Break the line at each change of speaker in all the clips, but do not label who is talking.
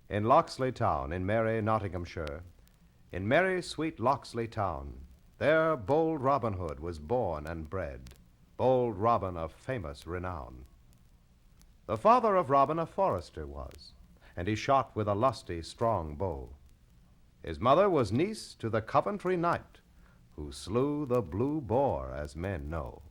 In Locksley Town, in merry Nottinghamshire, in merry sweet Locksley Town, there bold Robin Hood was born and bred, bold Robin of famous renown. The father of Robin a forester was, and he shot with a lusty, strong bow. His mother was niece to the Coventry knight, who slew the blue boar, as men know.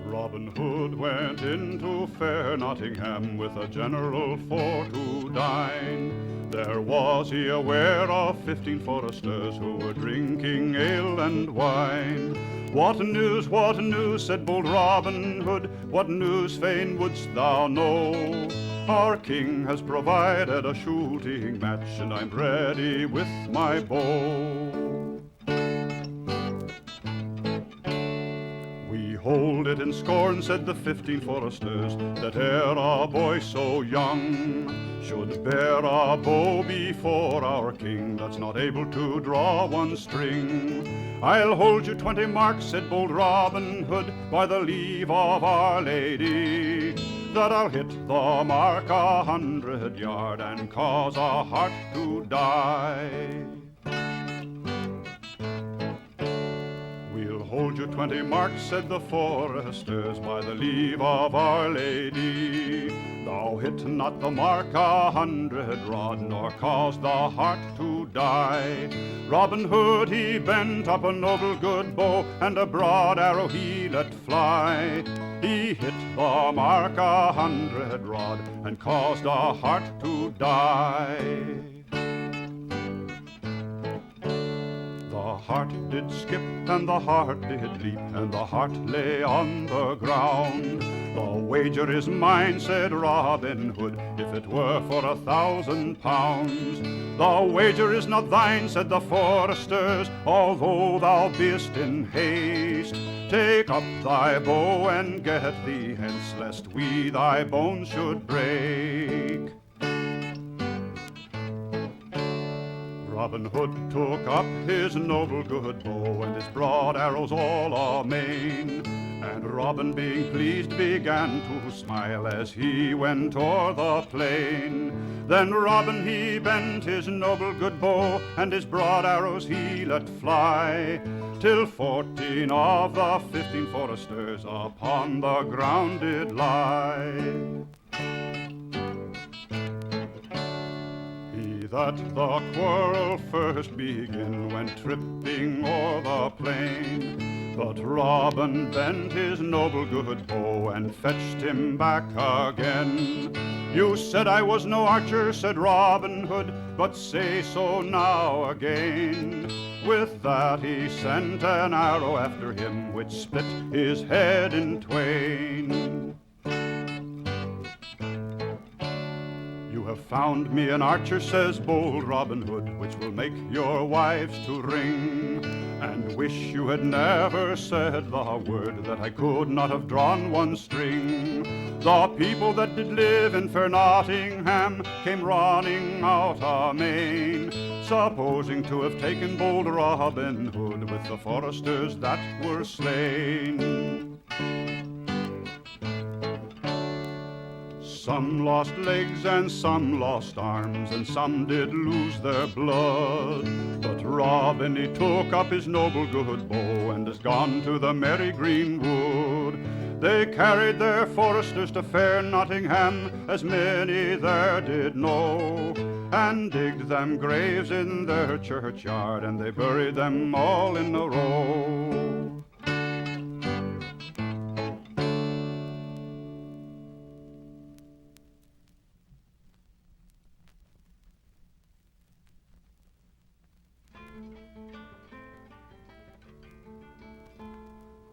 Robin Hood went into fair Nottingham with a general for to dine. There was he aware of 15 foresters who were drinking ale and wine. What news, said bold Robin Hood, what news fain wouldst thou know? Our king has provided a shooting match, and I'm ready with my bow. Hold it in scorn, said the 15 foresters, that ere a boy so young should bear a bow before our king that's not able to draw one string. I'll hold you 20 marks, said bold Robin Hood, by the leave of Our Lady, that I'll hit the mark 100 yard and cause a heart to die. Hold you 20 marks, said the foresters, by the leave of Our Lady. Thou hit not the mark 100 rod, nor cause the heart to die. Robin Hood, he bent up a noble good bow, and a broad arrow he let fly. He hit the mark 100 rod, and caused a heart to die. The heart did skip, and the heart did leap, and the heart lay on the ground. The wager is mine, said Robin Hood, if it were for 1,000 pounds. The wager is not thine, said the foresters, although thou beest in haste. Take up thy bow and get thee hence, lest we thy bones should break. Robin Hood took up his noble good bow and his broad arrows all amain, and Robin, being pleased, began to smile as he went o'er the plain. Then Robin he bent his noble good bow, and his broad arrows he let fly, till 14 of the 15 foresters upon the ground did lie. That the quarrel first began went tripping o'er the plain, but Robin bent his noble good bow and fetched him back again. You said I was no archer, said Robin Hood, but say so now again. With that he sent an arrow after him, which split his head in twain. You have found me an archer, says bold Robin Hood, which will make your wives to ring, and wish you had never said the word, that I could not have drawn one string. The people that did live in fair Nottingham came running out amain, supposing to have taken bold Robin Hood with the foresters that were slain. Some lost legs and some lost arms, and some did lose their blood. But Robin, he took up his noble good bow, and is gone to the merry green wood. They carried their foresters to fair Nottingham, as many there did know, and digged them graves in their churchyard, and they buried them all in a row.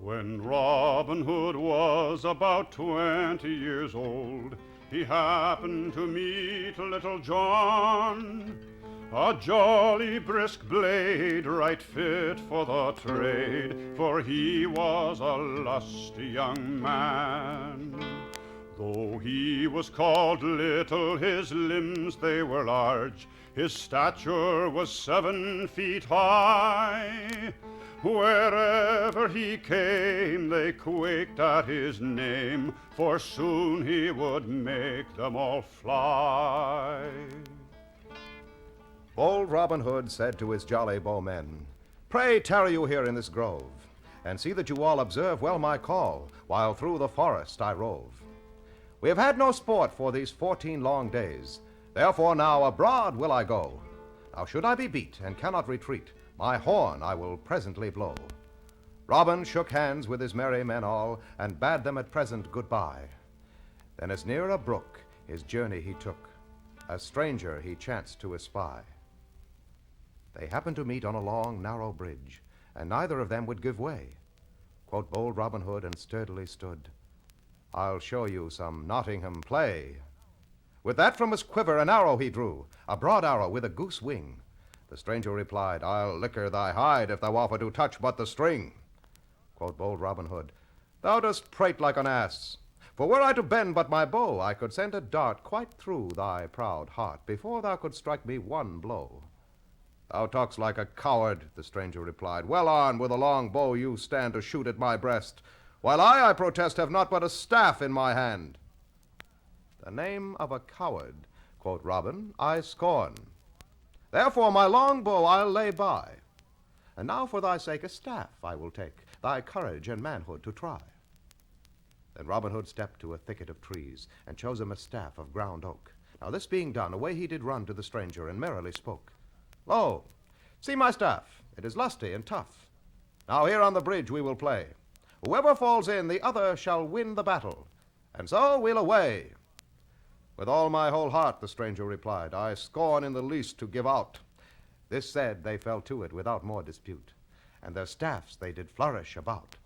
When Robin Hood was about 20 years old, he happened to meet little John, a jolly brisk blade, right fit for the trade, for he was a lusty young man. Though he was called little, his limbs they were large, his stature was 7 feet high. Wherever he came, they quaked at his name, for soon he would make them all fly.
Bold Robin Hood said to his jolly bowmen, "Pray tarry you here in this grove, and see that you all observe well my call, while through the forest I rove. We have had no sport for these 14 long days, therefore now abroad will I go. Now should I be beat and cannot retreat, my horn I will presently blow." Robin shook hands with his merry men all, and bade them at present goodbye. Then as near a brook his journey he took, a stranger he chanced to espy. They happened to meet on a long, narrow bridge, and neither of them would give way. Quoth bold Robin Hood, and sturdily stood, "I'll show you some Nottingham play." With that from his quiver an arrow he drew, a broad arrow with a goose wing. The stranger replied, "I'll liquor thy hide if thou offer to touch but the string." Quoth bold Robin Hood, "Thou dost prate like an ass, for were I to bend but my bow, I could send a dart quite through thy proud heart before thou couldst strike me one blow." "Thou talkst like a coward," the stranger replied. "Well armed with a long bow you stand to shoot at my breast, while I protest, have not but a staff in my hand." "The name of a coward," quoth Robin, "I scorn. Therefore my long bow I'll lay by. And now for thy sake a staff I will take, thy courage and manhood to try." Then Robin Hood stepped to a thicket of trees, and chose him a staff of ground oak. Now this being done, away he did run to the stranger, and merrily spoke. "Lo, see my staff, it is lusty and tough. Now here on the bridge we will play. Whoever falls in, the other shall win the battle, and so we'll away." "With all my whole heart," the stranger replied, "I scorn in the least to give out." This said, they fell to it without more dispute, and their staffs they did flourish about.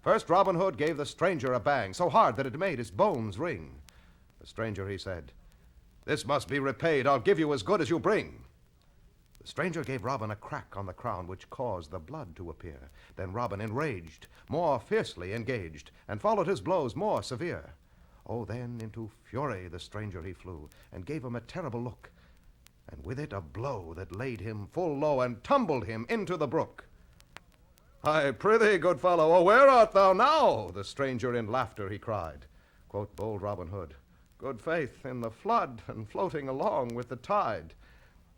First Robin Hood gave the stranger a bang, so hard that it made his bones ring. The stranger, he said, "This must be repaid, I'll give you as good as you bring." The stranger gave Robin a crack on the crown, which caused the blood to appear. Then Robin, enraged, more fiercely engaged, and followed his blows more severe. Oh, then into fury the stranger he flew, and gave him a terrible look, and with it a blow that laid him full low, and tumbled him into the brook. "I prithee, good fellow, oh, where art thou now?" the stranger in laughter he cried. Quoth bold Robin Hood, "Good faith, in the flood, and floating along with the tide.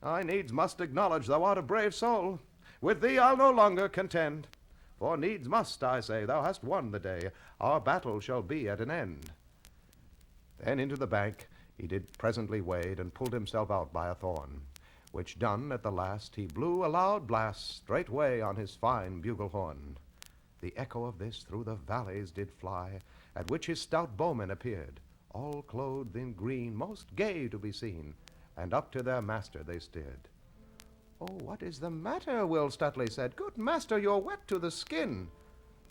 I needs must acknowledge thou art a brave soul. With thee I'll no longer contend. For needs must, I say, thou hast won the day. Our battle shall be at an end." Then into the bank he did presently wade, and pulled himself out by a thorn, which done at the last, he blew a loud blast straightway on his fine bugle horn. The echo of this through the valleys did fly, at which his stout bowmen appeared, all clothed in green, most gay to be seen, and up to their master they steered. "Oh, what is the matter?" Will Stutely said. "Good master, you're wet to the skin."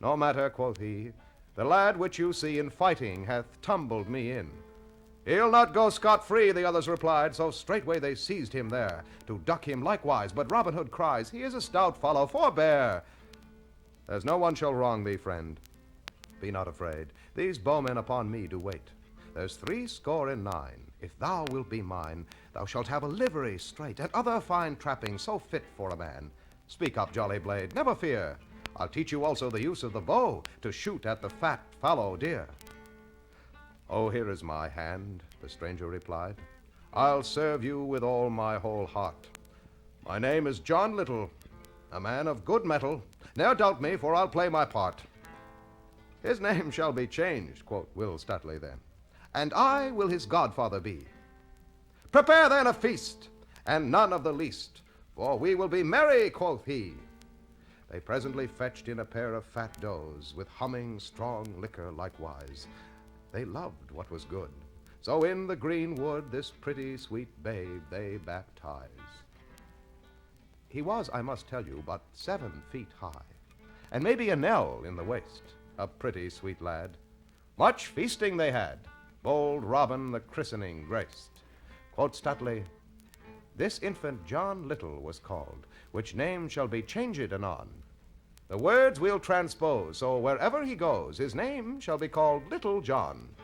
"No matter," quoth he, "the lad which you see in fighting hath tumbled me in." "He'll not go scot-free," the others replied, so straightway they seized him there, to duck him likewise. But Robin Hood cries, "He is a stout fellow, forbear." "There's no one shall wrong thee, friend. Be not afraid, these bowmen upon me do wait. There's 69. If thou wilt be mine, thou shalt have a livery straight, and other fine trappings so fit for a man. Speak up, jolly blade, never fear. I'll teach you also the use of the bow, to shoot at the fat fallow deer." "Oh, here is my hand," the stranger replied. "I'll serve you with all my whole heart. My name is John Little, a man of good mettle. Ne'er doubt me, for I'll play my part." "His name shall be changed," quoth Will Stutely then, "and I will his godfather be. Prepare then a feast, and none of the least, for we will be merry," quoth he. They presently fetched in a pair of fat does, with humming strong liquor likewise. They loved what was good, so in the green wood this pretty sweet babe they baptize. He was, I must tell you, but 7 feet high, and maybe an ell in the waist, a pretty sweet lad. Much feasting they had, bold Robin the christening graced. Quoth Stuttley, "This infant John Little was called, which name shall be changed anon. The words we'll transpose, so wherever he goes, his name shall be called Little John."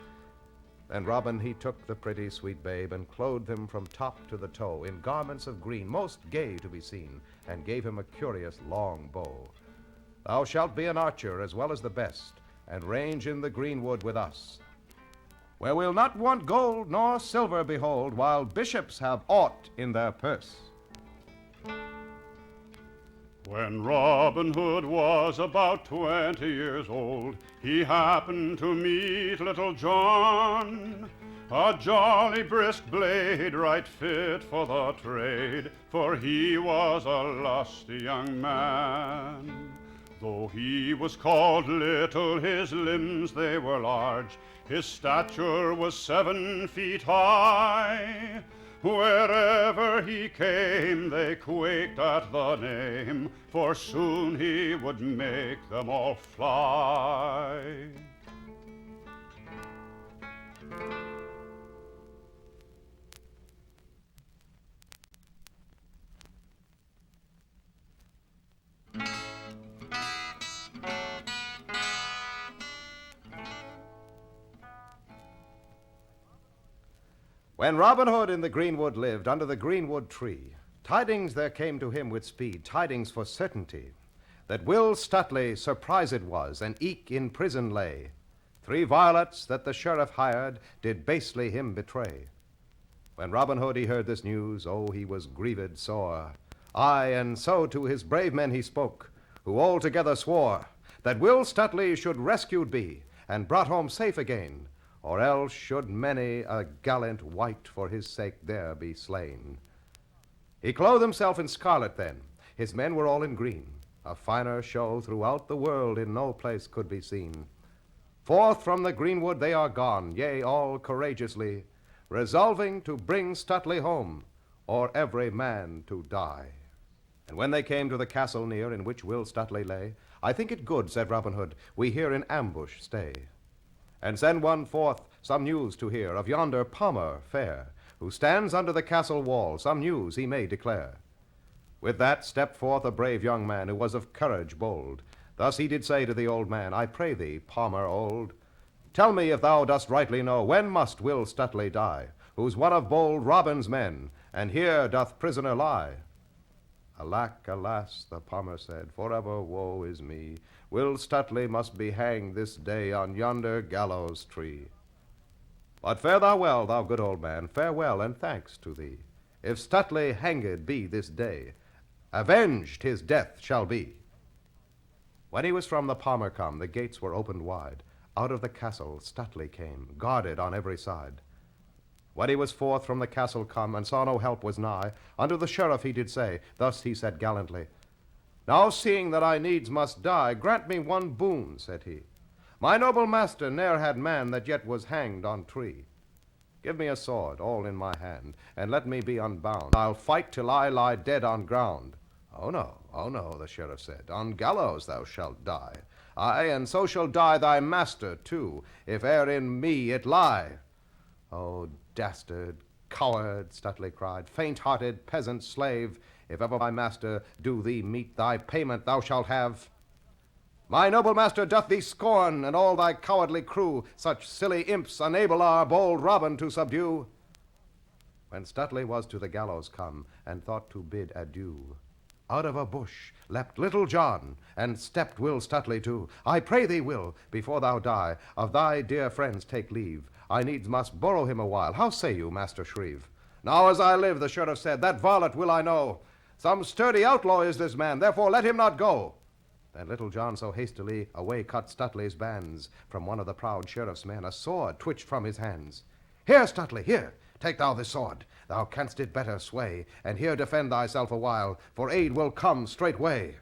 Then Robin he took the pretty sweet babe, and clothed him from top to the toe in garments of green, most gay to be seen, and gave him a curious long bow. Thou shalt be an archer as well as the best, and range in the greenwood with us, where we'll not want gold nor silver behold, while bishops have aught in their purse.
When Robin Hood was about 20 years old, he happened to meet Little John, a jolly brisk blade, right fit for the trade, for he was a lusty young man. Though he was called little, his limbs they were large, his stature was 7 feet high. Wherever he came, they quaked at the name, for soon he would make them all fly.
When Robin Hood in the greenwood lived, under the greenwood tree, tidings there came to him with speed, tidings for certainty, that Will Stutely surprised was, and eke in prison lay. 3 varlets that the sheriff hired did basely him betray. When Robin Hood he heard this news, oh, he was grieved sore. Aye, and so to his brave men he spoke, who all together swore that Will Stutely should rescued be, and brought home safe again, or else should many a gallant wight for his sake there be slain. He clothed himself in scarlet then, his men were all in green, a finer show throughout the world in no place could be seen. Forth from the greenwood they are gone, yea, all courageously, resolving to bring Stutely home, or every man to die. And when they came to the castle near in which Will Stutely lay, I think it good, said Robin Hood, we here in ambush stay, and send one forth some news to hear of yonder Palmer fair, who stands under the castle wall, some news he may declare. With that stepped forth a brave young man, who was of courage bold. Thus he did say to the old man, I pray thee, Palmer old, tell me if thou dost rightly know, when must Will Stutely die, who's one of bold Robin's men, and here doth prisoner lie? Alack, alas, the Palmer said, forever woe is me. Will Stutely must be hanged this day on yonder gallows tree. But fare thou well, thou good old man, farewell and thanks to thee. If Stutely hanged be this day, avenged his death shall be. When he was from the Palmer come, the gates were opened wide. Out of the castle Stutely came, guarded on every side. When he was forth from the castle come, and saw no help was nigh, unto the sheriff he did say, thus he said gallantly, Now seeing that I needs must die, grant me one boon, said he. My noble master ne'er had man that yet was hanged on tree. Give me a sword, all in my hand, and let me be unbound. I'll fight till I lie dead on ground. Oh no, the sheriff said, on gallows thou shalt die. Aye, and so shall die thy master, too, if e'er in me it lie. Oh, dastard, coward, Stutely cried, faint-hearted peasant slave, if ever my master do thee meet, thy payment thou shalt have. My noble master doth thee scorn, and all thy cowardly crew, such silly imps unable are bold Robin to subdue. When Stutely was to the gallows come, and thought to bid adieu, out of a bush leapt Little John, and stepped Will Stutely too. I pray thee, Will, before thou die, of thy dear friends take leave. I needs must borrow him a while. How say you, Master Shreve? Now as I live, the sheriff said, that varlet will I know. Some sturdy outlaw is this man, therefore let him not go. Then Little John so hastily away cut Stutely's bands. From one of the proud sheriff's men a sword twitched from his hands. Here, Stutely, here, take thou this sword. Thou canst it better sway, and here defend thyself a while, for aid will come straightway.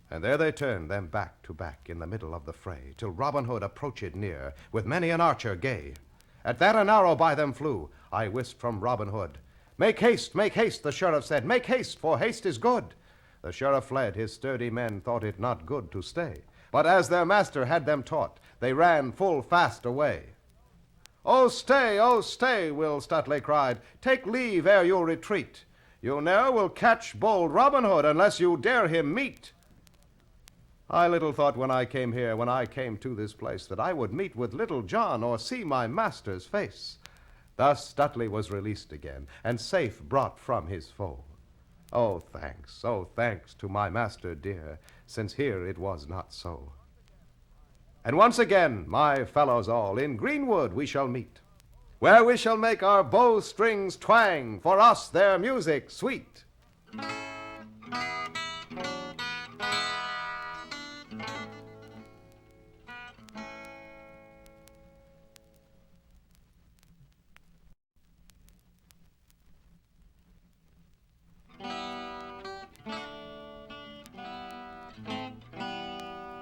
And there they turned them back to back in the middle of the fray, till Robin Hood approached near, with many an archer gay. At that an arrow by them flew. I wist from Robin Hood. Make haste, the sheriff said, make haste, for haste is good. The sheriff fled, his sturdy men thought it not good to stay. But as their master had them taught, they ran full fast away. Oh, stay, Will Stutely cried, take leave ere you retreat. You ne'er will catch bold Robin Hood unless you dare him meet. I little thought when I came here, when I came to this place, that I would meet with little John or see my master's face. Thus Stuttley was released again, and safe brought from his foe. Oh, thanks to my master dear, since here it was not so. And once again, my fellows all, in greenwood we shall meet, where we shall make our bowstrings twang, for us their music sweet.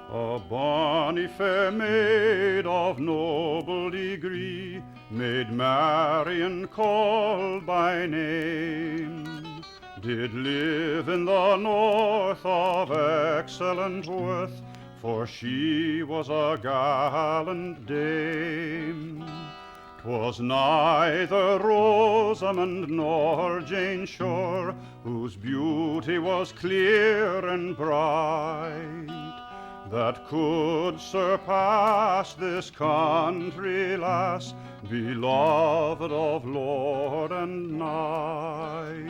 A bonny fair maid of noble degree, Maid Marian called by name, did live in the north of excellent worth, for she was a gallant dame. 'Twas neither Rosamond nor Jane Shore, whose beauty was clear and bright, that could surpass this country lass, beloved of lord and knight.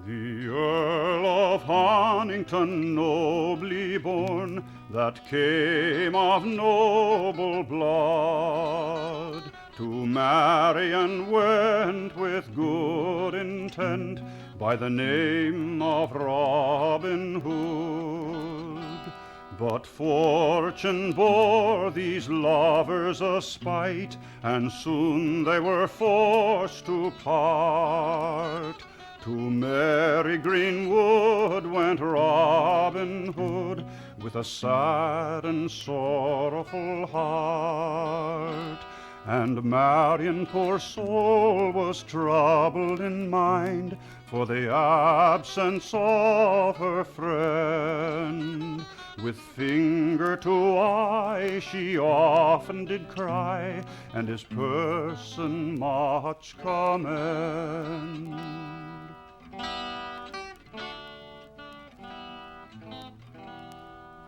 The Earl of Honington, nobly born, that came of noble blood, to Marian went with good intent, by the name of Robin Hood. But fortune bore these lovers a spite, and soon they were forced to part. To merry greenwood went Robin Hood, with a sad and sorrowful heart. And Marian, poor soul, was troubled in mind, for the absence of her friend. With finger to eye she often did cry, and his person much commend.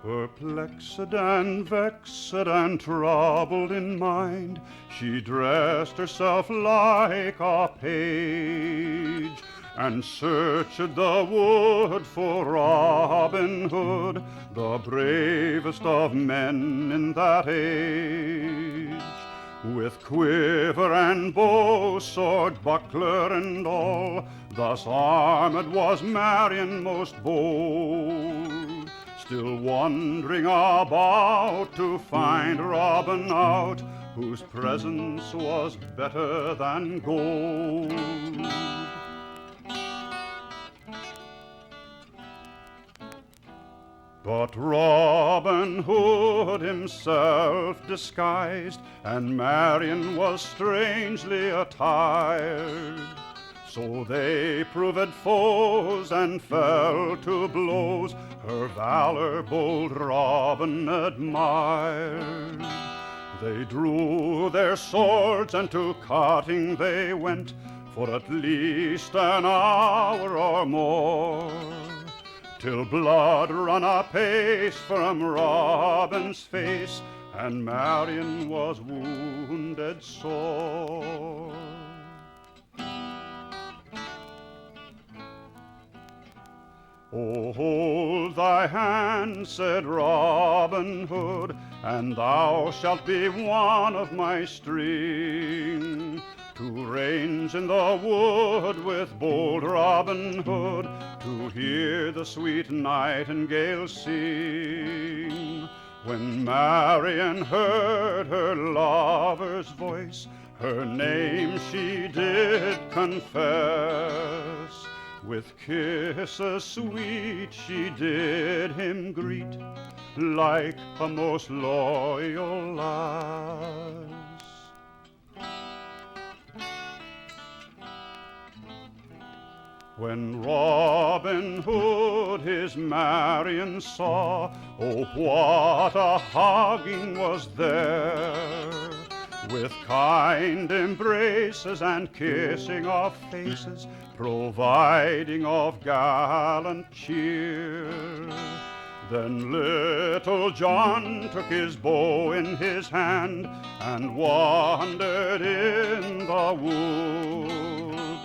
Perplexed and vexed and troubled in mind, she dressed herself like a page, and searched the wood for Robin Hood, the bravest of men in that age. With quiver and bow, sword, buckler, and all, thus armed was Marian most bold, still wandering about to find Robin out, whose presence was better than gold. But Robin Hood himself disguised, and Marian was strangely attired. So they proved foes and fell to blows, her valor bold Robin admired. They drew their swords and to cutting they went, for at least an hour or more, till blood run apace from Robin's face, and Marian was wounded sore. "Oh, hold thy hand," said Robin Hood, "and thou shalt be one of my string, to range in the wood with bold Robin Hood, to hear the sweet nightingale sing." When Marian heard her lover's voice, her name she did confess. With kisses sweet she did him greet, like a most loyal lass. When Robin Hood his Marian saw, oh, what a hugging was there! with kind embraces and kissing of faces, providing of gallant cheer. Then little John took his bow in his hand and wandered in the wood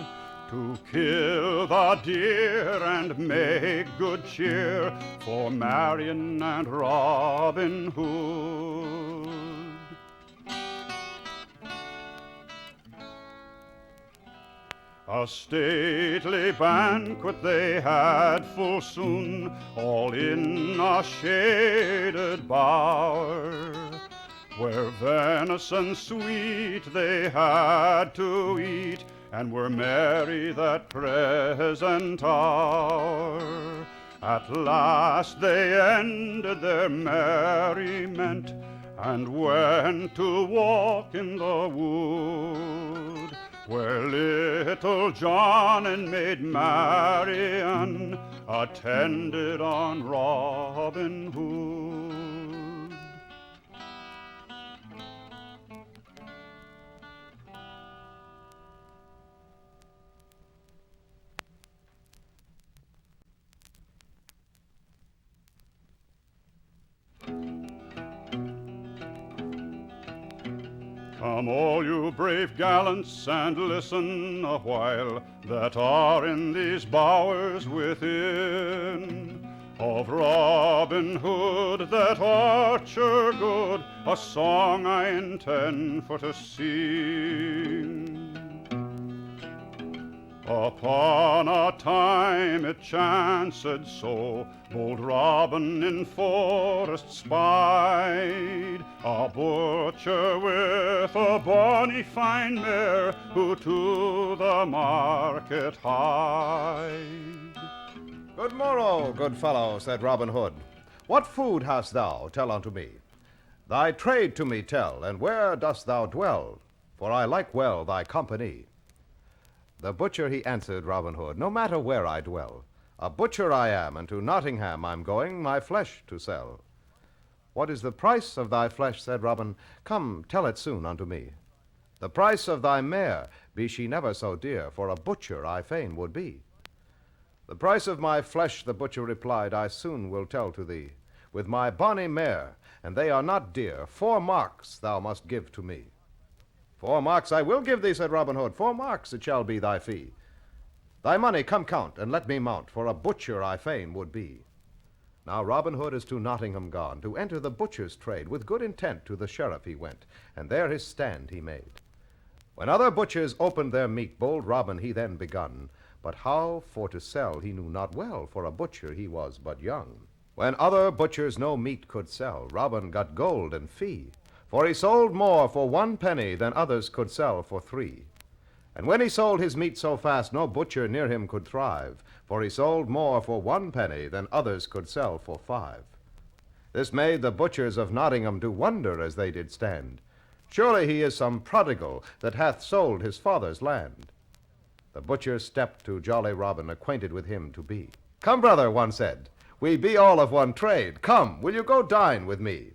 to kill the deer and make good cheer for Marian and Robin Hood. A stately banquet they had full soon, all in a shaded bower, where venison sweet they had to eat, and were merry that present hour. At last they ended their merriment, and went to walk in the wood, where little John and Maid Marian attended on Robin Hood. Come all you brave gallants, and listen a while, that are in these bowers within. Of Robin Hood, that archer good, a song I intend for to sing. Upon a time it chanced so, bold Robin in forest spied a butcher with a bonny fine mare, who to the market hied.
Good morrow, good fellow, said Robin Hood. What food hast thou? Tell unto me. Thy trade to me tell, and where dost thou dwell? For I like well thy company. The butcher, he answered Robin Hood, no matter where I dwell. A butcher I am, and to Nottingham I'm going my flesh to sell. What is the price of thy flesh, said Robin? Come, tell it soon unto me. The price of thy mare, be she never so dear, for a butcher I fain would be. The price of my flesh, the butcher replied, I soon will tell to thee. With my bonny mare, and they are not dear, 4 marks thou must give to me. 4 marks I will give thee, said Robin Hood, 4 marks it shall be thy fee. Thy money come count, and let me mount, for a butcher I fain would be. Now Robin Hood is to Nottingham gone, to enter the butcher's trade. With good intent to the sheriff he went, and there his stand he made. When other butchers opened their meat, bold Robin he then begun. But how for to sell he knew not well, for a butcher he was but young. When other butchers no meat could sell, Robin got gold and fee, for he sold more for 1 penny than others could sell for 3. And when he sold his meat so fast, no butcher near him could thrive, for he sold more for 1 penny than others could sell for 5. This made the butchers of Nottingham do wonder as they did stand. Surely he is some prodigal that hath sold his father's land. The butcher stepped to jolly Robin, acquainted with him to be. Come, brother, one said, we be all of one trade. Come, will you go dine with me?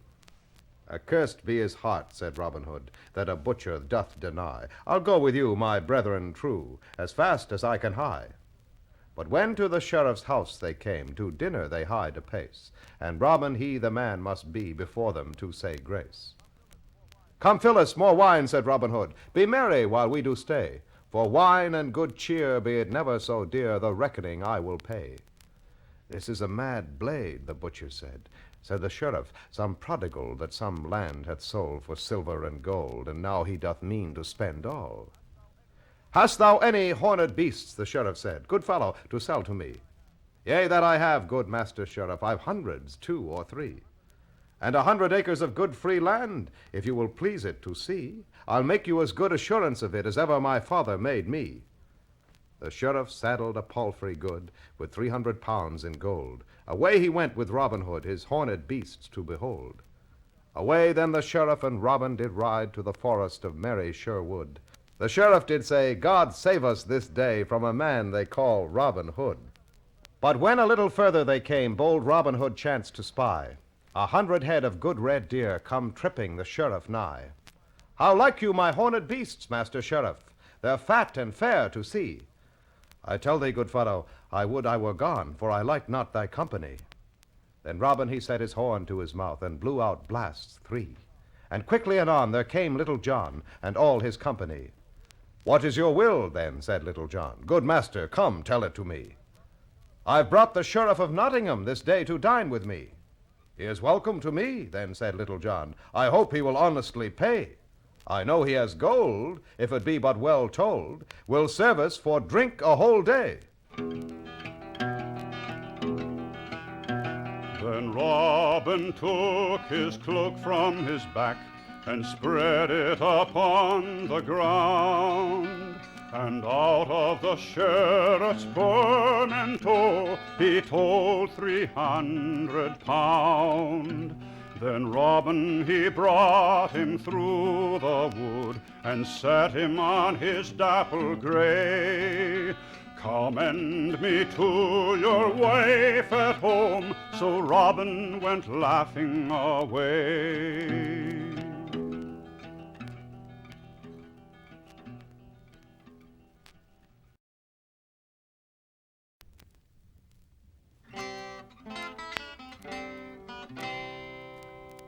Accursed be his heart, said Robin Hood, that a butcher doth deny. I'll go with you, my brethren true, as fast as I can hie. But when to the sheriff's house they came, to dinner they hied apace, and Robin he the man must be before them to say grace. Come, fill us more wine, said Robin Hood, be merry while we do stay, for wine and good cheer, be it never so dear, the reckoning I will pay. This is a mad blade, the butcher said. Said the sheriff, some prodigal that some land hath sold for silver and gold, and now he doth mean to spend all. Hast thou any horned beasts, the sheriff said, good fellow, to sell to me? Yea, that I have, good master sheriff, I've hundreds, 2 or 3. And 100 acres of good free land, if you will please it to see. I'll make you as good assurance of it as ever my father made me. The sheriff saddled a palfrey good, with 300 pounds in gold. Away he went with Robin Hood, his horned beasts to behold. Away then the sheriff and Robin did ride to the forest of merry Sherwood. The sheriff did say, God save us this day from a man they call Robin Hood. But when a little further they came, bold Robin Hood chanced to spy 100 head of good red deer come tripping the sheriff nigh. How like you my horned beasts, Master Sheriff? They're fat and fair to see. I tell thee, good fellow, I would I were gone, for I like not thy company. Then Robin he set his horn to his mouth, and blew out blasts 3. And quickly anon there came Little John, and all his company. What is your will, then? Said Little John. Good master, come, tell it to me. I've brought the Sheriff of Nottingham this day to dine with me. He is welcome to me, then said Little John. I hope he will honestly pay. I know he has gold, if it be but well told, will serve us for drink a whole day.
Then Robin took his cloak from his back and spread it upon the ground. And out of the sheriff's portmanteau he told 300 pound. Then Robin he brought him through the wood and set him on his dapple gray. Commend me to your wife at home. So Robin went laughing away.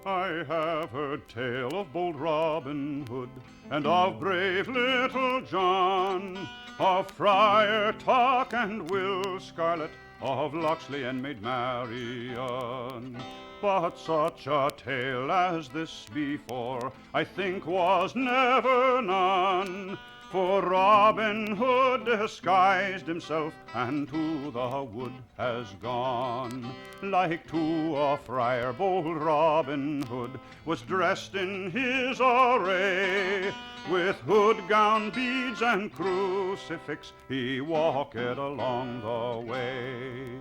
I have heard tale of bold Robin Hood, and of brave Little John, of Friar Tuck and Will Scarlet, of Locksley and Maid Marian. But such a tale as this before, I think was never none. For Robin Hood disguised himself and to the wood has gone. Like to a friar, bold Robin Hood was dressed in his array. With hood, gown, beads, and crucifix, he walked along the way.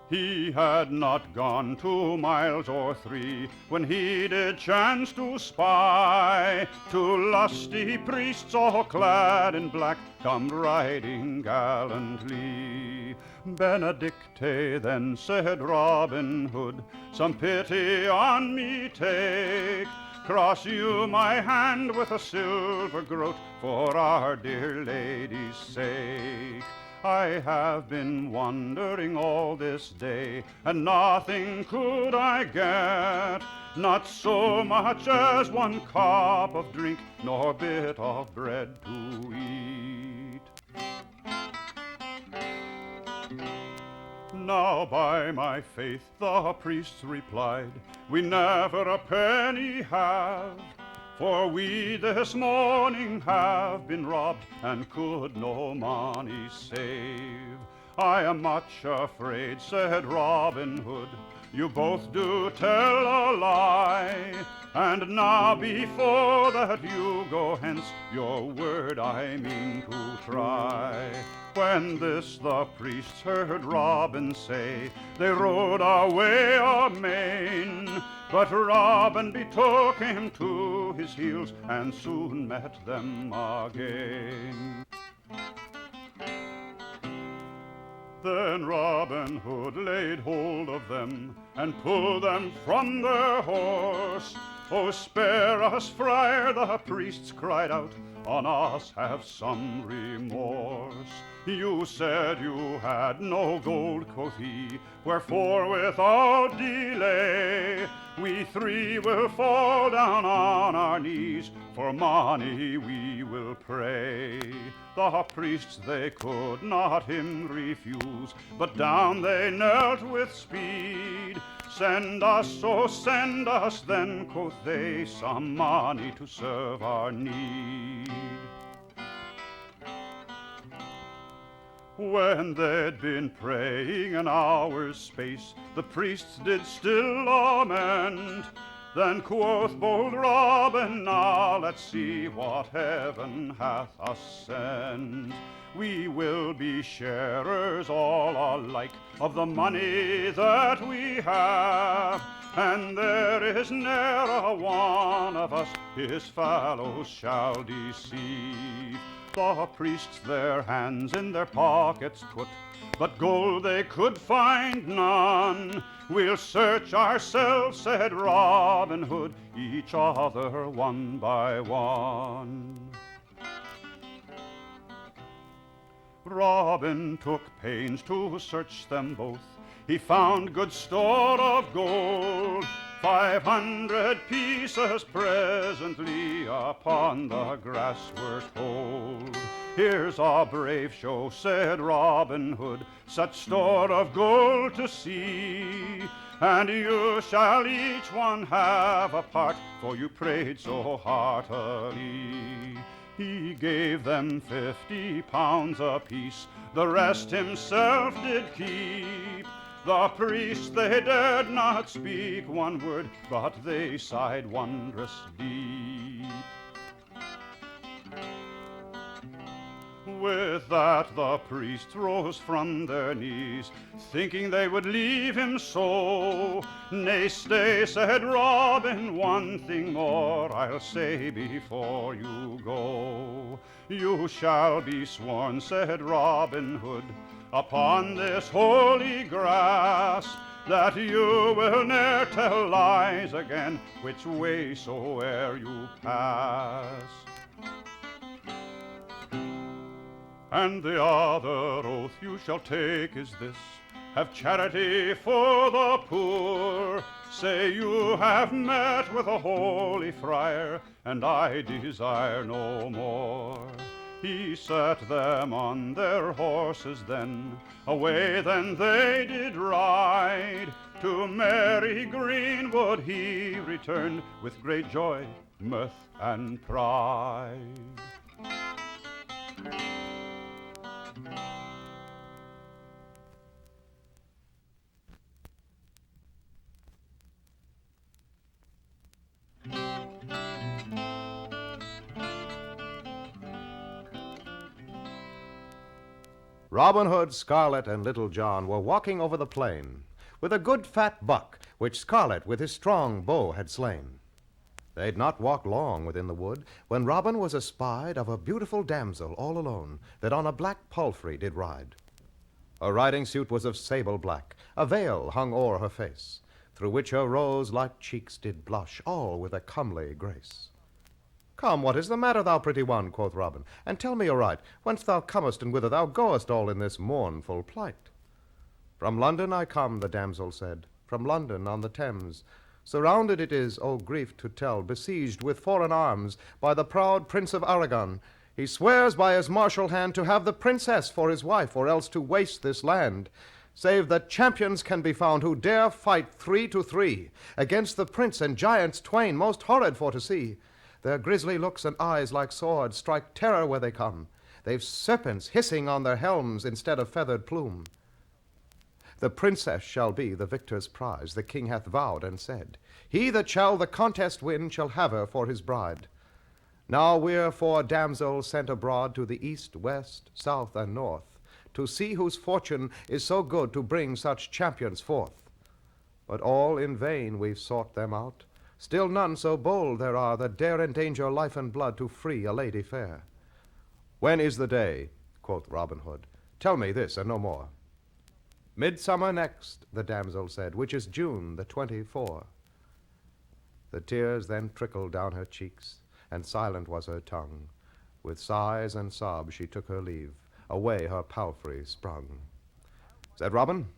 He had not gone 2 miles or 3 when he did chance to spy 2 lusty priests all clad in black come riding gallantly. Benedicte, then said Robin Hood, some pity on me take. Cross you my hand with a silver groat for our dear lady's sake. I have been wandering all this day, and nothing could I get, not so much as 1 cup of drink, nor bit of bread to eat. Now by my faith, the priests replied, we never a penny have, for we this morning have been robbed and could no money save. I am much afraid, said Robin Hood, you both do tell a lie. And now before that you go hence, your word I mean to try. When this the priests heard Robin say, they rode away amain. But Robin betook him to his heels and soon met them again. Then Robin Hood laid hold of them and pulled them from their horse. Oh, spare us, friar, the priests cried out, on us have some remorse. You said you had no gold, quoth he, wherefore without delay we 3 will fall down on our knees, for money we will pray. The priests they could not him refuse, but down they knelt with speed. Send us, oh send us then, quoth they, some money to serve our need. When they'd been praying an hour's space, the priests did still lament. Then quoth bold Robin, now let's see what heaven hath us sent. We will be sharers all alike of the money that we have, and there is ne'er a one of us his fellows shall deceive. The priests their hands in their pockets put, but gold they could find none. We'll search ourselves, said Robin Hood, each other one by one. Robin took pains to search them both. He found good store of gold, 500 pieces presently upon the grass were told. Here's a brave show, said Robin Hood, such store of gold to see, and you shall each one have a part, for you prayed so heartily. He gave them 50 pounds apiece, the rest himself did keep. The priests, they dared not speak one word, but they sighed wondrous deep. With that the priests rose from their knees, thinking they would leave him so. Nay, stay, said Robin, one thing more I'll say before you go. You shall be sworn, said Robin Hood, upon this holy grass, that you will ne'er tell lies again, which way soe'er you pass. And the other oath you shall take is this: have charity for the poor. Say you have met with a holy friar, and I desire no more. He set them on their horses then, away then they did ride. To merry Greenwood he returned, with great joy, mirth, and pride.
Robin Hood, Scarlet, and Little John were walking over the plain with a good fat buck, which Scarlet with his strong bow had slain. They'd not walked long within the wood, when Robin was espied of a beautiful damsel all alone, that on a black palfrey did ride. Her riding suit was of sable black, a veil hung o'er her face, through which her rose-like cheeks did blush, all with a comely grace. "Come, what is the matter, thou pretty one?" quoth Robin, "and tell me aright, whence thou comest and whither thou goest all in this mournful plight." "From London I come," the damsel said, "from London on the Thames. Surrounded it is, O grief to tell, besieged with foreign arms by the proud Prince of Aragon. He swears by his martial hand to have the princess for his wife, or else to waste this land. Save that champions can be found who dare fight 3 to 3 against the prince and giants twain, most horrid for to see. Their grisly looks and eyes like swords strike terror where they come. They've serpents hissing on their helms instead of feathered plume. The princess shall be the victor's prize, the king hath vowed and said. He that shall the contest win shall have her for his bride. Now we're for damsels sent abroad to the east, west, south, and north, to see whose fortune is so good to bring such champions forth. But all in vain we've sought them out. Still none so bold there are that dare endanger life and blood to free a lady fair." "When is the day?" quoth Robin Hood. "Tell me this and no more." "Midsummer next," the damsel said, "which is June the 24. The tears then trickled down her cheeks, and silent was her tongue. With sighs and sobs she took her leave, away her palfrey sprung. Said Robin,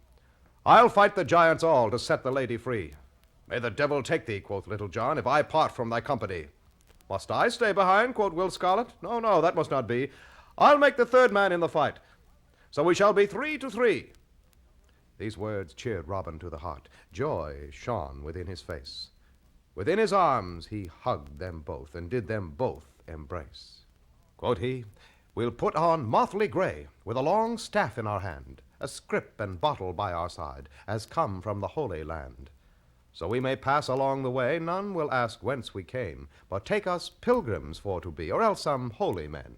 "I'll fight the giants all to set the lady free." "May the devil take thee," quoth Little John, "if I part from thy company." "Must I stay behind?" quoth Will Scarlet. No, that must not be. I'll make the third man in the fight. So we shall be 3 to 3. These words cheered Robin to the heart. Joy shone within his face. Within his arms he hugged them both, and did them both embrace. Quoth he, "We'll put on motley gray, with a long staff in our hand, a scrip and bottle by our side, as come from the Holy Land. So we may pass along the way, none will ask whence we came, but take us pilgrims for to be, or else some holy men."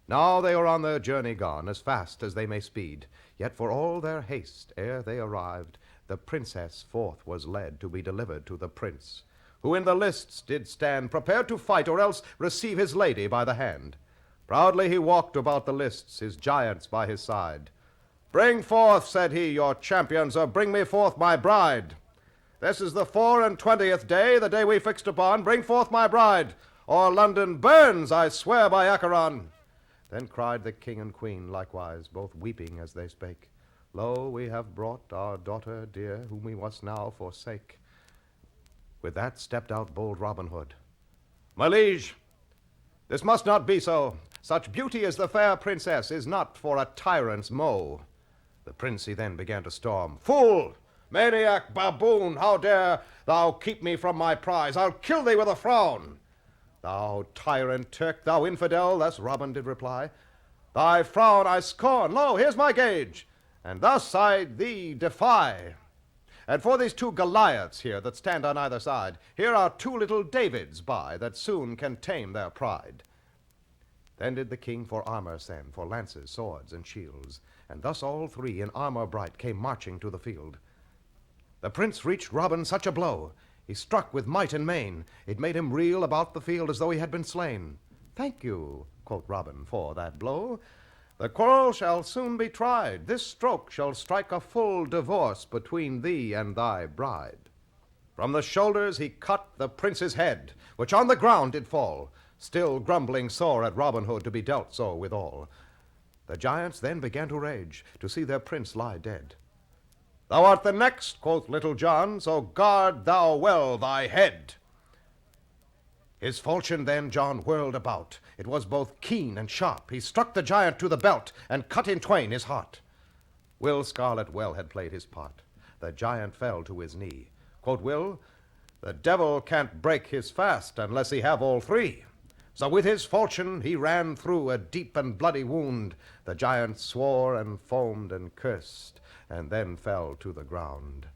Now they are on their journey gone, as fast as they may speed, yet for all their haste, ere they arrived, the princess forth was led to be delivered to the prince, who in the lists did stand, prepared to fight, or else receive his lady by the hand. Proudly he walked about the lists, his giants by his side. "Bring forth," said he, "your champions, or bring me forth my bride. This is the 24th day, the day we fixed upon. Bring forth my bride, or London burns, I swear by Aragon." Then cried the king and queen likewise, both weeping as they spake, "Lo, we have brought our daughter dear, whom we must now forsake." With that stepped out bold Robin Hood. "My liege, this must not be so. Such beauty as the fair princess is not for a tyrant's moe." The prince he then began to storm. "Fool! Maniac! Baboon! How dare thou keep me from my prize? I'll kill thee with a frown." "Thou tyrant Turk, thou infidel," thus Robin did reply, "thy frown I scorn. Lo, here's my gage, and thus I thee defy. And for these two Goliaths here that stand on either side, here are two little Davids by, that soon can tame their pride." Then did the king for armor send, for lances, swords, and shields, and thus all three in armor bright came marching to the field. The prince reached Robin such a blow, he struck with might and main, it made him reel about the field as though he had been slain. "Thank you," quoth Robin, "for that blow. The quarrel shall soon be tried. This stroke shall strike a full divorce between thee and thy bride." From the shoulders he cut the prince's head, which on the ground did fall, still grumbling sore at Robin Hood to be dealt so withal. The giants then began to rage, to see their prince lie dead. "Thou art the next," quoth Little John, "so guard thou well thy head." His falchion then John whirled about. It was both keen and sharp. He struck the giant to the belt, and cut in twain his heart. Will Scarlet well had played his part. The giant fell to his knee. Quoth Will, "The devil can't break his fast unless he have all three." So with his falchion he ran through a deep and bloody wound. The giant swore and foamed and cursed, and then fell to the ground.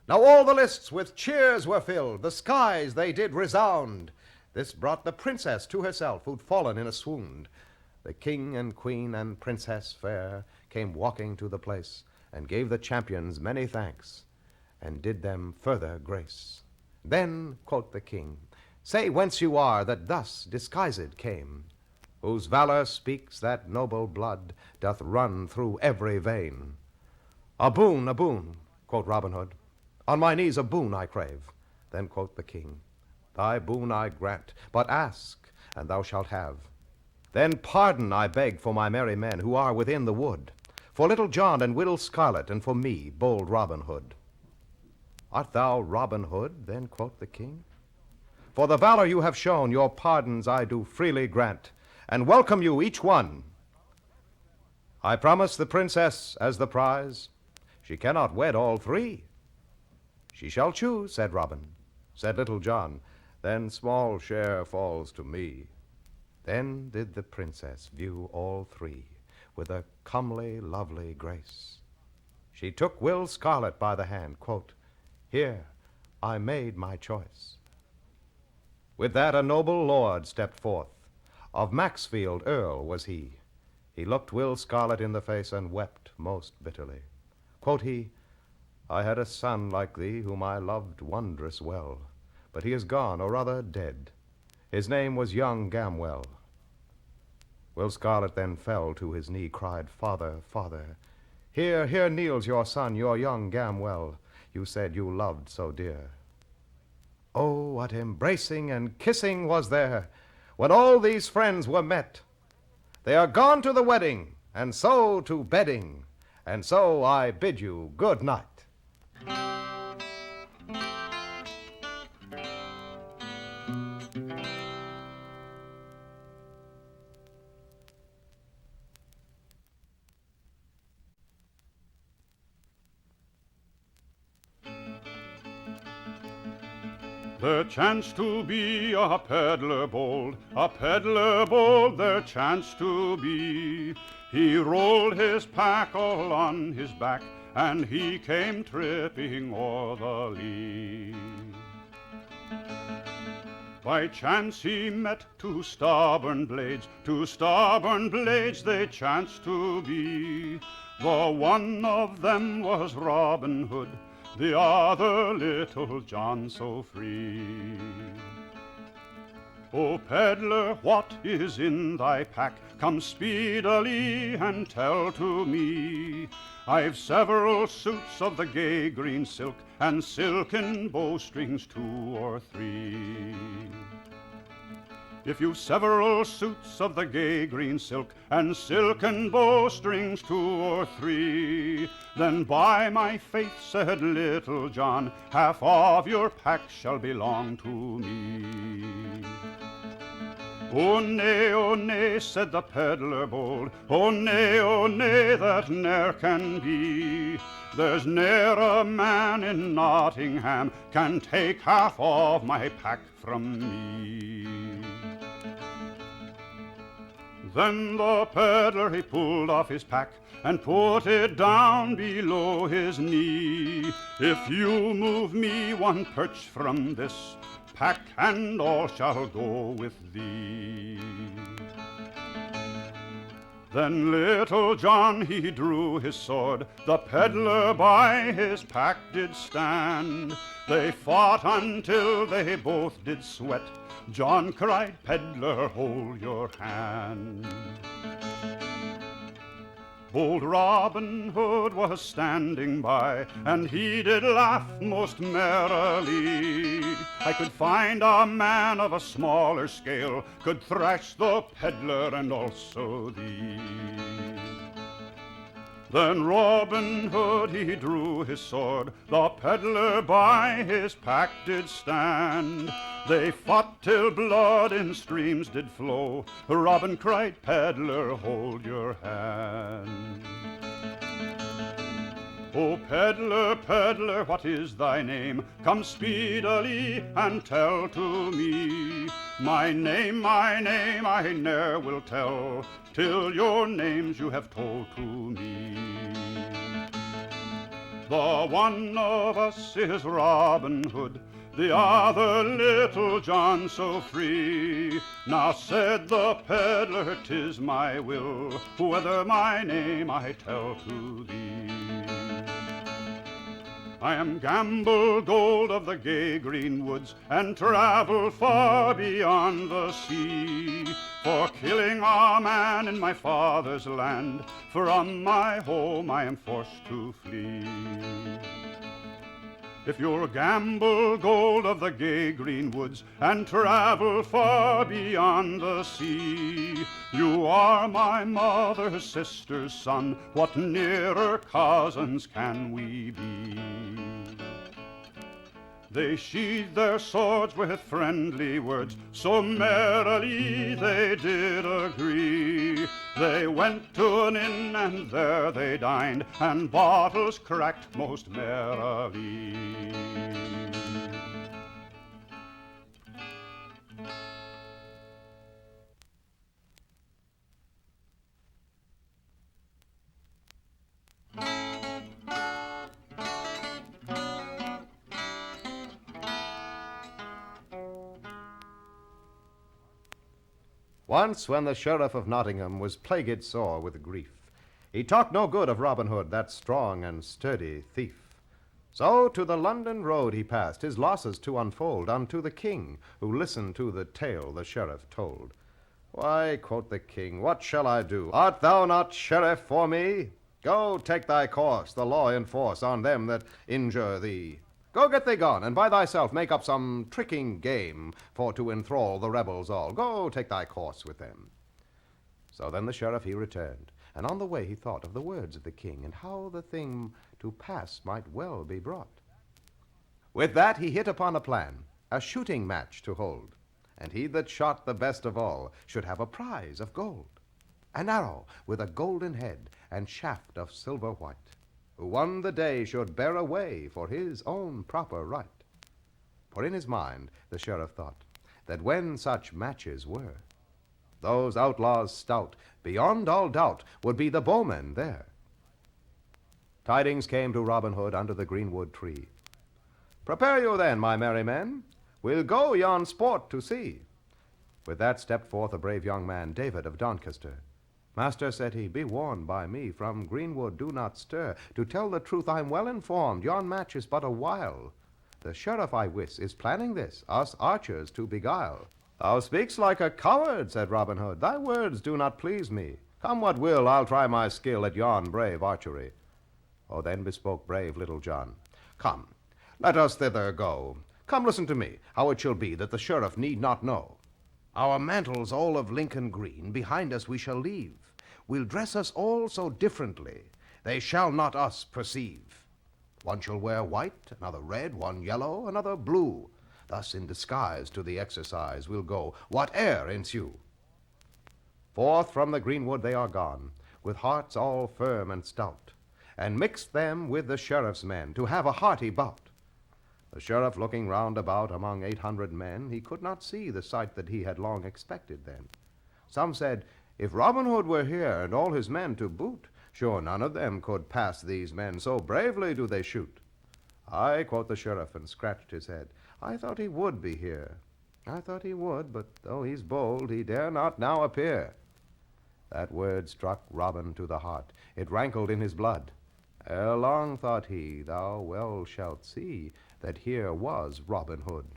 Now all the lists with cheers were filled, the skies they did resound. This brought the princess to herself, who'd fallen in a swound. The king and queen and princess fair came walking to the place, and gave the champions many thanks, and did them further grace. Then quoth the king, "Say whence you are that thus disguised came, whose valor speaks that noble blood doth run through every vein." A boon, quoth Robin Hood. "On my knees a boon I crave." Then quoth the king, "Thy boon I grant, but ask, and thou shalt have. Then pardon I beg for my merry men who are within the wood, for Little John and Will Scarlet, and for me, bold Robin Hood." "Art thou Robin Hood?" then quoth the king. "For the valor you have shown, your pardons I do freely grant, and welcome you each one. I promise the princess as the prize. She cannot wed all three." "She shall choose," said Robin. Said Little John, "Then small share falls to me." Then did the princess view all three with a comely, lovely grace. She took Will Scarlet by the hand, quote, "Here I made my choice." With that a noble lord stepped forth. Of Maxfield Earl was he. He looked Will Scarlet in the face and wept most bitterly. Quoth he, "I had a son like thee whom I loved wondrous well, but he is gone, or rather dead. His name was young Gamwell." Will Scarlet then fell to his knee, cried, "Father, father, here kneels your son, your young Gamwell, you said you loved so dear." Oh, what embracing and kissing was there when all these friends were met. They are gone to the wedding, and so to bedding, and so I bid you good night.
There chanced to be a peddler bold, there chanced to be. He rolled his pack all on his back, and he came tripping o'er the lea. By chance he met two stubborn blades they chanced to be. The one of them was Robin Hood, the other Little John so free. O peddler, what is in thy pack? Come speedily and tell to me. I've several suits of the gay green silk, and silken bowstrings 2 or 3. If you've several suits of the gay green silk, and silken bowstrings 2 or 3, then by my faith, said Little John, half of your pack shall belong to me. O nay, said the peddler bold, o nay, that ne'er can be. There's ne'er a man in Nottingham can take half of my pack from me. Then the peddler he pulled off his pack and put it down below his knee. If you move me 1 perch from this pack, and all shall go with thee. Then Little John he drew his sword, the peddler by his pack did stand. They fought until they both did sweat. John cried, Peddler, hold your hand. Bold Robin Hood was standing by, and he did laugh most merrily. I could find a man of a smaller scale, could thrash the peddler and also thee. Then Robin Hood he drew his sword, the peddler by his pack did stand. They fought till blood in streams did flow. Robin cried, Peddler, hold your hand. O peddler, peddler, what is thy name? Come speedily and tell to me. My name I ne'er will tell, till your names you have told to me. The one of us is Robin Hood, the other Little John so free. Now said the peddler, 'tis my will, whether my name I tell to thee. I am Gamble Gold of the gay green woods, and travel far beyond the sea. For killing a man in my father's land, from my home I am forced to flee. If you're Gamble Gold of the gay green woods, and travel far beyond the sea, you are my mother's sister's son, what nearer cousins can we be? They sheathed their swords with friendly words, so merrily they did agree. They went to an inn and there they dined, and bottles cracked most merrily.
Once, when the Sheriff of Nottingham was plagued sore with grief, he talked no good of Robin Hood, that strong and sturdy thief. So to the London road he passed, his losses to unfold unto the king, who listened to the tale the sheriff told. Why, quoth the king, what shall I do? Art thou not sheriff for me? Go, take thy course, the law enforce on them that injure thee. Go get thee gone, and by thyself make up some tricking game for to enthrall the rebels all. Go take thy course with them. So then the sheriff he returned, and on the way he thought of the words of the king, and how the thing to pass might well be brought. With that he hit upon a plan, a shooting match to hold, and he that shot the best of all should have a prize of gold, an arrow with a golden head and shaft of silver white. Who won the day should bear away for his own proper right. For in his mind the sheriff thought that when such matches were, those outlaws stout, beyond all doubt, would be the bowmen there. Tidings came to Robin Hood under the greenwood tree. Prepare you then, my merry men, we'll go yon sport to see. With that stepped forth a brave young man, David of Doncaster. Master, said he, be warned by me, from greenwood do not stir. To tell the truth, I'm well informed, yon match is but a wile. The sheriff, I wis, is planning this, us archers to beguile. Thou speaks like a coward, said Robin Hood. Thy words do not please me. Come what will, I'll try my skill at yon brave archery. Oh, then bespoke brave Little John. Come, let us thither go. Come, listen to me, how it shall be that the sheriff need not know. Our mantles all of Lincoln green behind us we shall leave. We'll dress us all so differently, they shall not us perceive. One shall wear white, another red, one yellow, another blue. Thus in disguise to the exercise we'll go, whate'er ensue. Forth from the greenwood they are gone, with hearts all firm and stout, and mixed them with the sheriff's men to have a hearty bout. The sheriff looking round about among 800 men, he could not see the sight that he had long expected then. Some said, if Robin Hood were here, and all his men to boot, sure none of them could pass these men, so bravely do they shoot. Aye, quoth the sheriff, and scratched his head, I thought he would be here. I thought he would, but though he's bold, he dare not now appear. That word struck Robin to the heart. It rankled in his blood. Ere long, thought he, thou well shalt see that here was Robin Hood.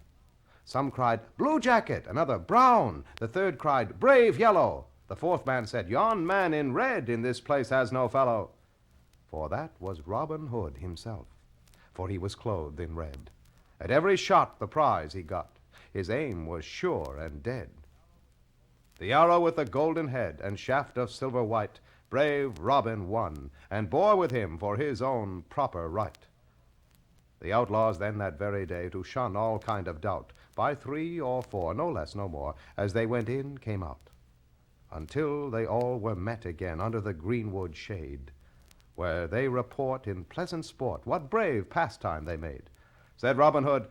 Some cried, Blue Jacket, another, Brown. The third cried, Brave Yellow. The fourth man said, Yon man in red in this place has no fellow. For that was Robin Hood himself, for he was clothed in red. At every shot the prize he got. His aim was sure and dead. The arrow with the golden head and shaft of silver white, brave Robin won, and bore with him for his own proper right. The outlaws then that very day, to shun all kind of doubt, by 3 or 4, no less, no more, as they went in, came out, until they all were met again under the greenwood shade, where they report in pleasant sport what brave pastime they made. Said Robin Hood,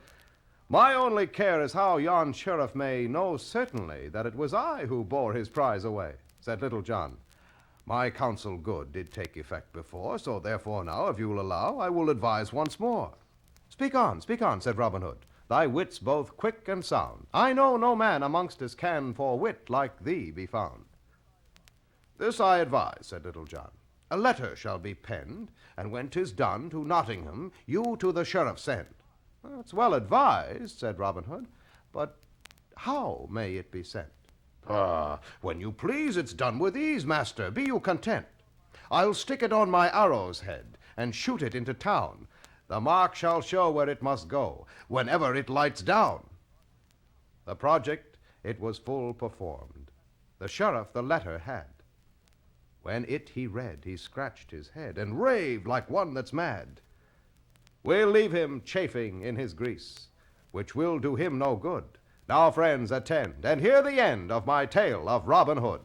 my only care is how yon sheriff may know certainly that it was I who bore his prize away. Said Little John, my counsel good did take effect before, so therefore now, if you'll allow, I will advise once more. Speak on, said Robin Hood. Thy wit's both quick and sound. I know no man amongst us can for wit like thee be found. This I advise, said Little John. A letter shall be penned, and when 'tis done to Nottingham, you to the sheriff send. It's well advised, said Robin Hood, but how may it be sent? When you please, it's done with ease, master, be you content. I'll stick it on my arrow's head, and shoot it into town. The mark shall show where it must go, whenever it lights down. The project, it was full performed. The sheriff the letter had. When it he read, he scratched his head, and raved like one that's mad. We'll leave him chafing in his grease, which will do him no good. Now, friends, attend, and hear the end of my tale of Robin Hood.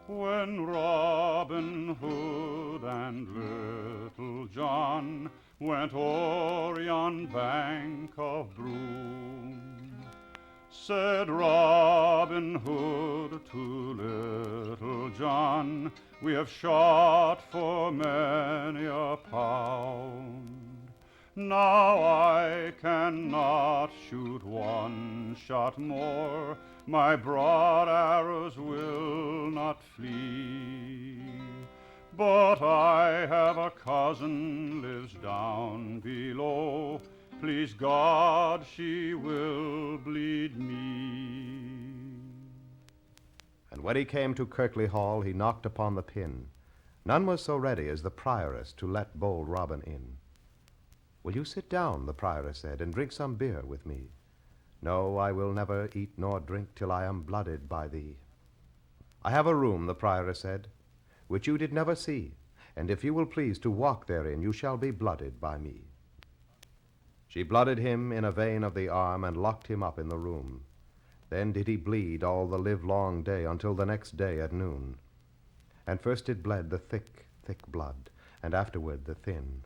When Robin Hood and Little John went o'er yon bank of Broom, said Robin Hood to Little John, we have shot for many a pound. Now I cannot shoot one shot more, my broad arrows will not flee. But I have a cousin lives down below, please God she will bleed me.
And when he came to Kirkley Hall, he knocked upon the pin. None was so ready as the prioress to let bold Robin in. Will you sit down, the prioress said, and drink some beer with me? No, I will never eat nor drink till I am blooded by thee. I have a room, the prioress said, which you did never see, and if you will please to walk therein, you shall be blooded by me. She blooded him in a vein of the arm, and locked him up in the room. Then did he bleed all the livelong day, until the next day at noon. And first it bled the thick, thick blood, and afterward the thin.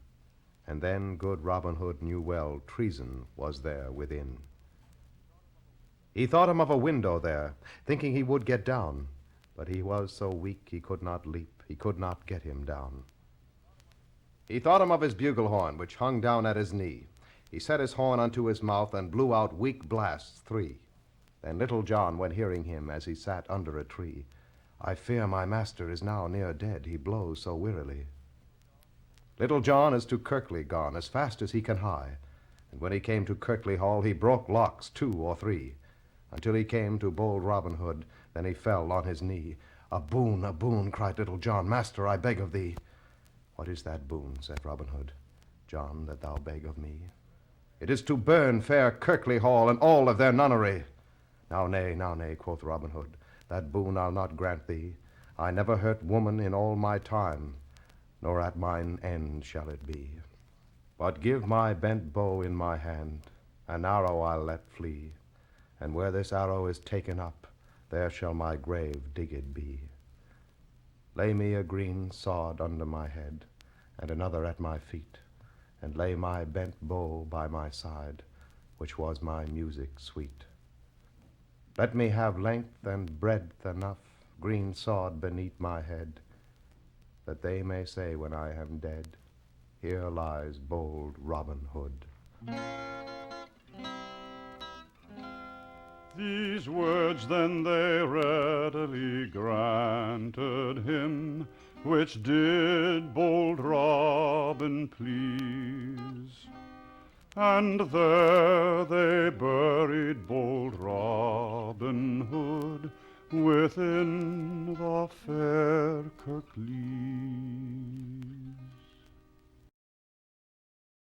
And then good Robin Hood knew well treason was there within. He thought him of a window there, thinking he would get down, but he was so weak he could not leap, he could not get him down. He thought him of his bugle horn, which hung down at his knee. He set his horn unto his mouth and blew out weak blasts 3. Then Little John went hearing him as he sat under a tree. I fear my master is now near dead, he blows so wearily. Little John is to Kirkley gone, as fast as he can hie. And when he came to Kirkley Hall, he broke locks 2 or 3, until he came to bold Robin Hood. Then he fell on his knee. A boon, cried Little John. Master, I beg of thee. What is that boon, said Robin Hood, John, that thou beg of me? It is to burn fair Kirkley Hall and all of their nunnery. Now nay, quoth Robin Hood, that boon I'll not grant thee. I never hurt woman in all my time, nor at mine end shall it be. But give my bent bow in my hand, an arrow I'll let flee, and where this arrow is taken up, there shall my grave digged be. Lay me a green sod under my head, and another at my feet, and lay my bent bow by my side, which was my music sweet. Let me have length and breadth enough, green sod beneath my head, that they may say when I am dead, here lies bold Robin Hood.
These words then they readily granted him, which did bold Robin please. And there they buried bold Robin Hood within the fair Kirklees.